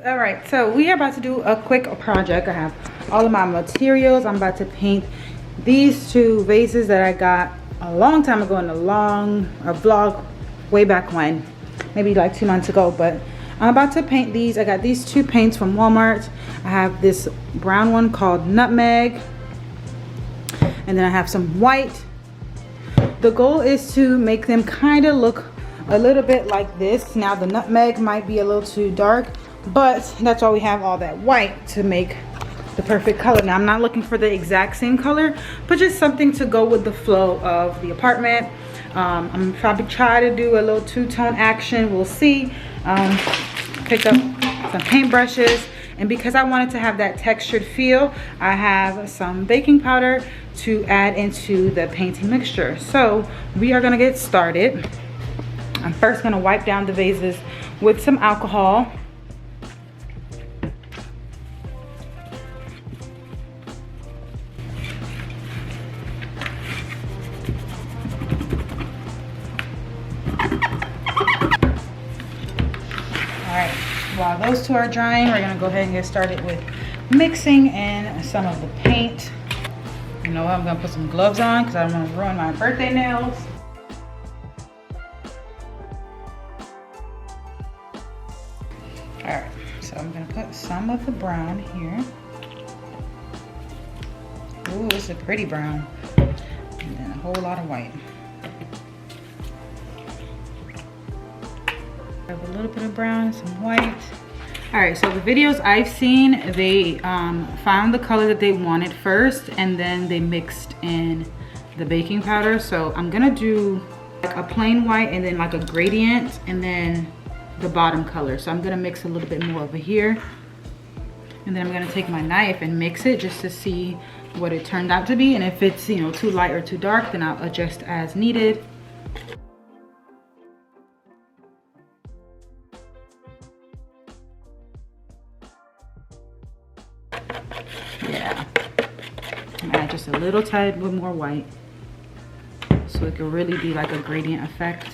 All right, so we are about to do a quick project. I have all of my materials. I'm about to paint these two vases that I got a long time ago in a vlog way back when, maybe like 2 months ago. But I'm about to paint these. I got these two paints from Walmart. I have this brown one called Nutmeg, and then I have some white. The goal is to make them kind of look a little bit like this. Now the nutmeg might be a little too dark, but that's why we have all that white to make the perfect color. Now I'm not looking for the exact same color, but just something to go with the flow of the apartment. I'm probably try to do a little two-tone action. We'll see. Pick up some paint brushes, and because I wanted to have that textured feel, I have some baking powder to add into the painting mixture. So we are gonna get started. I'm first gonna wipe down the vases with some alcohol. Alright, while those two are drying, we're gonna go ahead and get started with mixing in some of the paint. You know what, I'm gonna put some gloves on because I don't want to ruin my birthday nails. Alright, so I'm gonna put some of the brown here. Ooh, this is a pretty brown. And then a whole lot of white. I have a little bit of brown, some white. Alright, so the videos I've seen, they found the color that they wanted first, and then they mixed in the baking powder. So I'm gonna do like a plain white and then like a gradient and then the bottom color. So I'm gonna mix a little bit more over here, and then I'm gonna take my knife and mix it just to see what it turned out to be, and if it's, you know, too light or too dark, then I'll adjust as needed. Yeah, add just a little tad bit more white so it can really be like a gradient effect.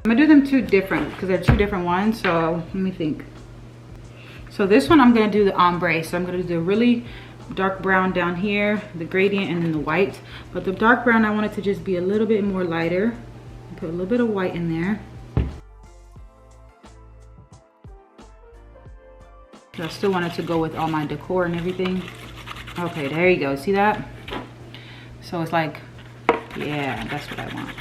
I'm gonna do them two different because they're two different ones, so let me think. So this one I'm gonna do the ombre, so I'm gonna do the really dark brown down here, the gradient, and then the white. But the dark brown, I want it to just be a little bit more lighter. Put a little bit of white in there. I still wanted to go with all my decor and everything. Okay, there you go. See that? So it's like, yeah, that's what I want.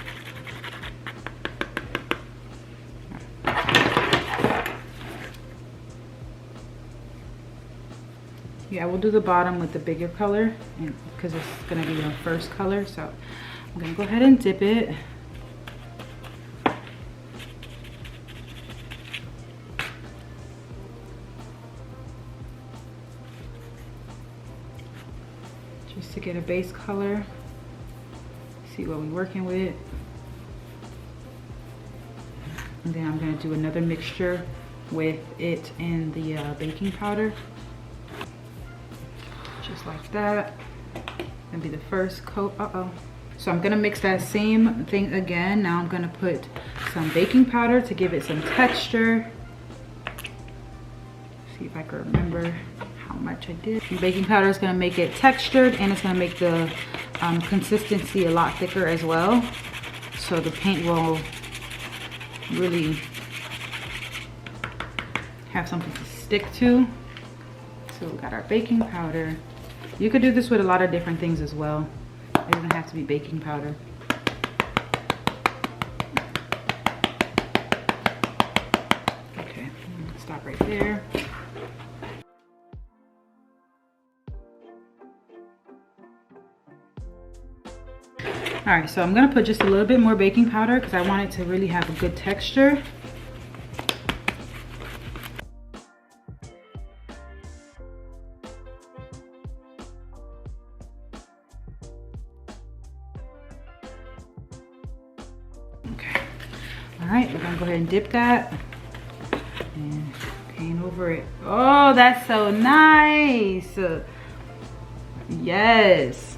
Yeah, we'll do the bottom with the bigger color because it's gonna be the first color. So I'm gonna go ahead and dip it. Just to get a base color, see what we're working with. And then I'm gonna do another mixture with it and the baking powder. Just like that. Gonna be the first coat. So I'm gonna mix that same thing again. Now I'm gonna put some baking powder to give it some texture. See if I can remember how much I did. And baking powder is going to make it textured, and it's going to make the consistency a lot thicker as well, so the paint will really have something to stick to. So we got our baking powder. You could do this with a lot of different things as well. It doesn't have to be baking powder. Okay, stop right there. All right, so I'm gonna put just a little bit more baking powder because I want it to really have a good texture. Okay, all right, we're gonna go ahead and dip that and paint over it. Oh, that's so nice. Yes.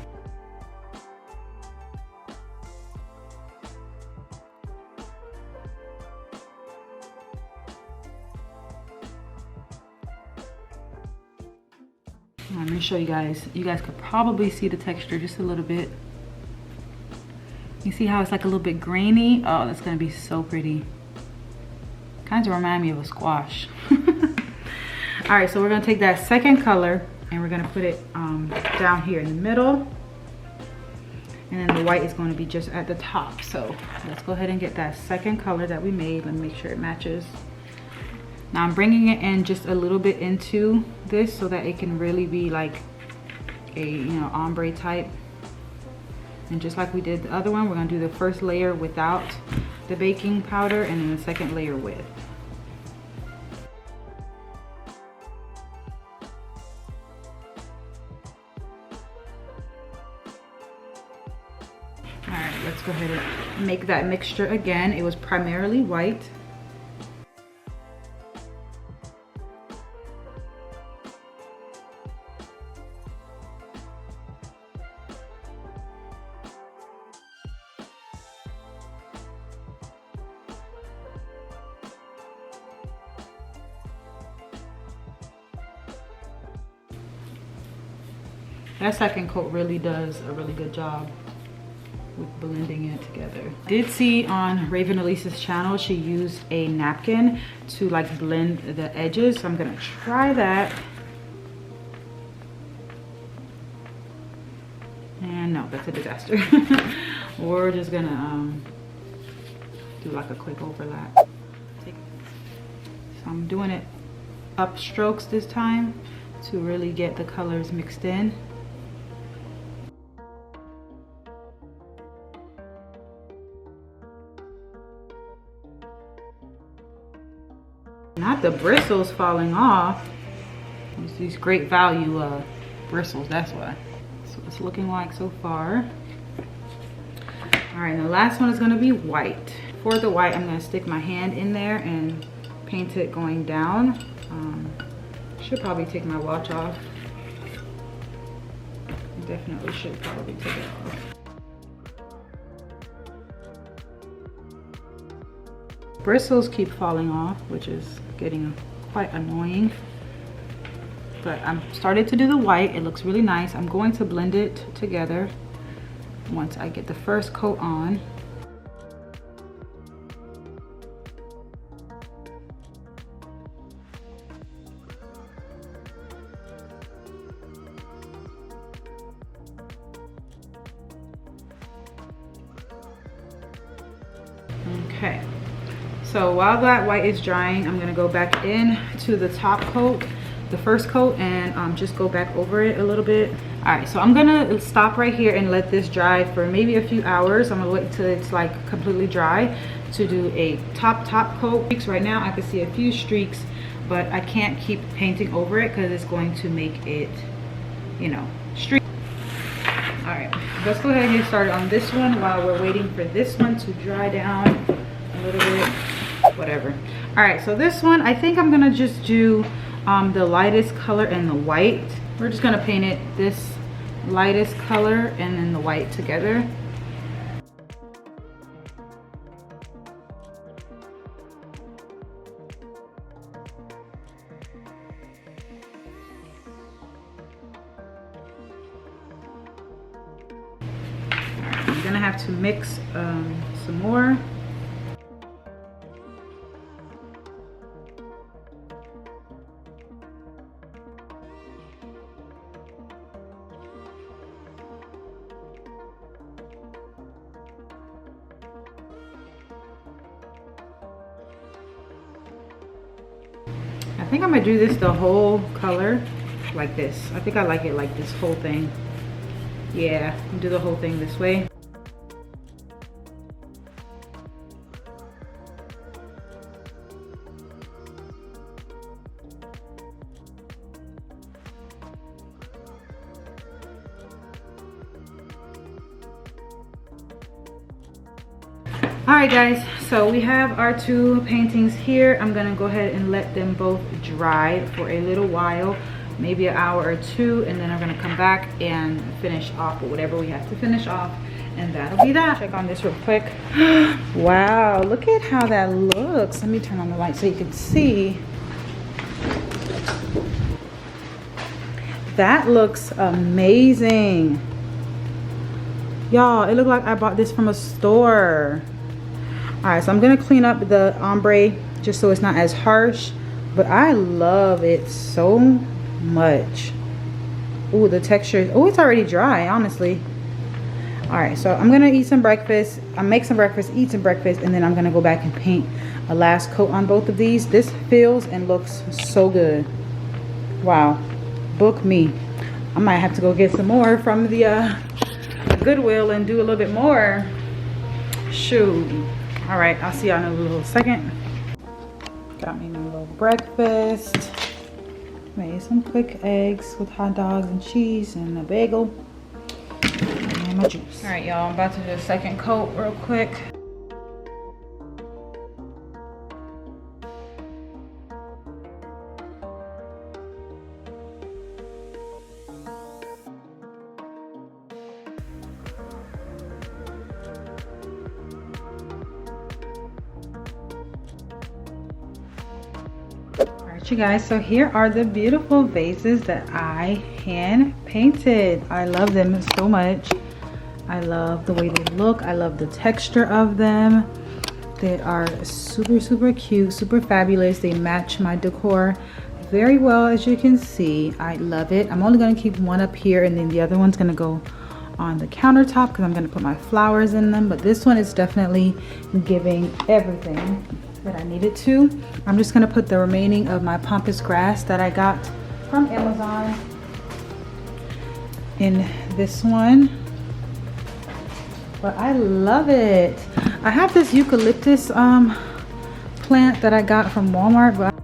Let me show you guys. You guys could probably see the texture just a little bit. You see how it's like a little bit grainy? Oh, that's gonna be so pretty. Kind of remind me of a squash. All right, so we're gonna take that second color and we're gonna put it down here in the middle. And then the white is going to be just at the top. So let's go ahead and get that second color that we made. Let me make sure it matches. Now I'm bringing it in just a little bit into this so that it can really be like a, you know, ombre type. And just like we did the other one, we're gonna do the first layer without the baking powder and then the second layer with. All right, let's go ahead and make that mixture again. It was primarily white. That second coat really does a really good job with blending it together. I did see on Raven Elise's channel, she used a napkin to like blend the edges. So I'm gonna try that. And no, that's a disaster. We're just gonna do like a quick overlap. So I'm doing it up strokes this time to really get the colors mixed in. Not the bristles falling off. It's these great value bristles, that's why. That's what it's looking like so far. All right, and the last one is gonna be white. For the white, I'm gonna stick my hand in there and paint it going down. Should probably take my watch off. Definitely should probably take it off. Bristles keep falling off, which is getting quite annoying. But I'm started to do the white. It looks really nice. I'm going to blend it together once I get the first coat on. Okay. So while that white is drying, I'm gonna go back in to the top coat, the first coat, and just go back over it a little bit. All right, so I'm gonna stop right here and let this dry for maybe a few hours. I'm gonna wait until it's like completely dry to do a top coat. Right now I can see a few streaks, but I can't keep painting over it because it's going to make it, you know, streak. All right, let's go ahead and get started on this one while we're waiting for this one to dry down a little bit. Whatever. All right, so this one I think I'm gonna just do the lightest color and the white. We're just gonna paint it this lightest color and then the white together. All right, I'm gonna have to mix some more. I think I'm gonna do this the whole color like this. I think I like it like this whole thing. Yeah, do the whole thing this way. All right guys, so we have our two paintings here. I'm gonna go ahead and let them both dry for a little while, maybe an hour or two, and then I'm gonna come back and finish off with whatever we have to finish off, and that'll be that. Check on this real quick. Wow, look at how that looks. Let me turn on the light so you can see. That looks amazing. Y'all, it looked like I bought this from a store. All right, so I'm gonna clean up the ombre just so it's not as harsh, but I love it so much. Ooh, the texture, oh, it's already dry, honestly. All right, so I'm gonna eat some breakfast. I'll make some breakfast, eat some breakfast, and then I'm gonna go back and paint a last coat on both of these. This feels and looks so good. Wow, book me. I might have to go get some more from the Goodwill and do a little bit more. Shoot. All right, I'll see y'all in a little second. Got me a little breakfast. Made some quick eggs with hot dogs and cheese and a bagel. And my juice. All right, y'all, I'm about to do a second coat real quick. You guys, so here are the beautiful vases that I hand painted. I love them so much. I love the way they look. I love the texture of them. They are super cute, super fabulous. They match my decor very well, as you can see. I love it. I'm only going to keep one up here, and then the other one's going to go on the countertop because I'm going to put my flowers in them. But this one is definitely giving everything that I needed to. I'm just gonna put the remaining of my pampas grass that I got from Amazon in this one. But I love it. I have this eucalyptus plant that I got from Walmart, but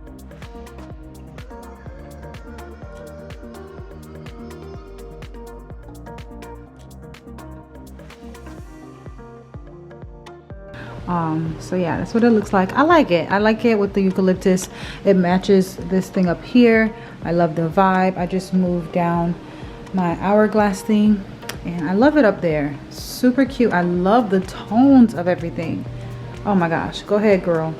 so yeah, that's what it looks like. I like it. I like it with the eucalyptus. It matches this thing up here. I love the vibe. I just moved down my hourglass thing and I love it up there. Super cute. I love the tones of everything. Oh my gosh, go ahead, girl.